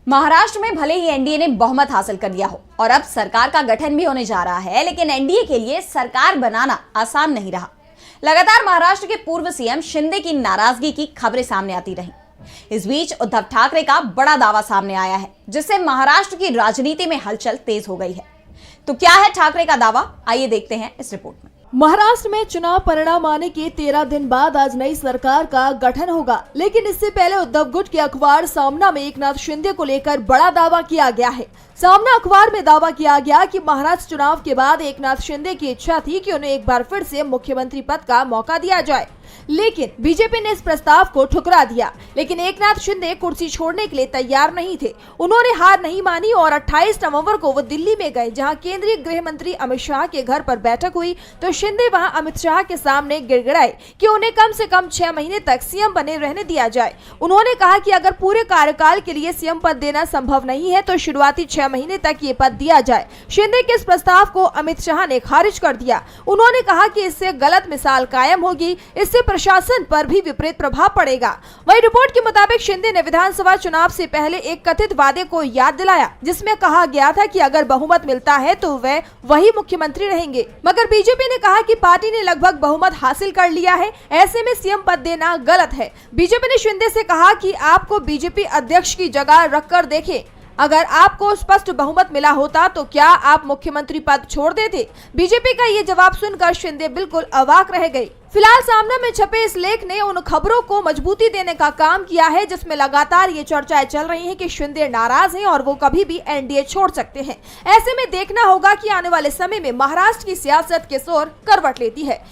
महाराष्ट्र में भले ही एनडीए ने बहुमत हासिल कर लिया हो और अब सरकार का गठन भी होने जा रहा है, लेकिन एनडीए के लिए सरकार बनाना आसान नहीं रहा। लगातार महाराष्ट्र के पूर्व सीएम शिंदे की नाराजगी की खबरें सामने आती रहीं। इस बीच उद्धव ठाकरे का बड़ा दावा सामने आया है, जिससे महाराष्ट्र की राजनीति में हलचल तेज हो गई है। तो क्या है ठाकरे का दावा, आइए देखते हैं इस रिपोर्ट में। महाराष्ट्र में चुनाव परिणाम आने के 13 दिन बाद आज नई सरकार का गठन होगा, लेकिन इससे पहले उद्धव गुट के अखबार सामना में एकनाथ शिंदे को लेकर बड़ा दावा किया गया है। सामना अखबार में दावा किया गया कि महाराष्ट्र चुनाव के बाद एकनाथ शिंदे की इच्छा थी कि उन्हें एक बार फिर से मुख्यमंत्री पद का मौका दिया जाए, लेकिन बीजेपी ने इस प्रस्ताव को ठुकरा दिया। लेकिन एकनाथ शिंदे कुर्सी छोड़ने के लिए तैयार नहीं थे। उन्होंने हार नहीं मानी और 28 नवंबर को वो दिल्ली में गए, जहां केंद्रीय गृह मंत्री अमित शाह के घर पर बैठक हुई तो शिंदे वहां अमित शाह के सामने गिड़गिड़ाए कि उन्हें कम से कम 6 महीने तक सीएम बने रहने दिया जाए। उन्होंने कहा कि अगर पूरे कार्यकाल के लिए सीएम पद देना संभव नहीं है तो शुरुआती 6 महीने तक ये पद दिया जाए। शिंदे के इस प्रस्ताव को अमित शाह ने खारिज कर दिया। उन्होंने कहा कि इससे गलत मिसाल कायम होगी, इससे प्रशासन पर भी विपरीत प्रभाव पड़ेगा। वही रिपोर्ट के मुताबिक शिंदे ने विधानसभा चुनाव से पहले एक कथित वादे को याद दिलाया, जिसमें कहा गया था कि अगर बहुमत मिलता है तो वे वही मुख्यमंत्री रहेंगे। मगर बीजेपी ने कहा कि पार्टी ने लगभग बहुमत हासिल कर लिया है, ऐसे में सीएम पद देना गलत है। बीजेपी ने शिंदे से कहा कि आपको बीजेपी अध्यक्ष की जगह रखकर देखें, अगर आपको स्पष्ट बहुमत मिला होता तो क्या आप मुख्यमंत्री पद छोड़ देते? बीजेपी का ये जवाब सुनकर शिंदे बिल्कुल अवाक रह गए। फिलहाल सामना में छपे इस लेख ने उन खबरों को मजबूती देने का काम किया है, जिसमें लगातार ये चर्चाएं चल रही हैं कि शिंदे नाराज हैं और वो कभी भी एनडीए छोड़ सकते हैं। ऐसे में देखना होगा कि आने वाले समय में महाराष्ट्र की सियासत किस ओर करवट लेती है।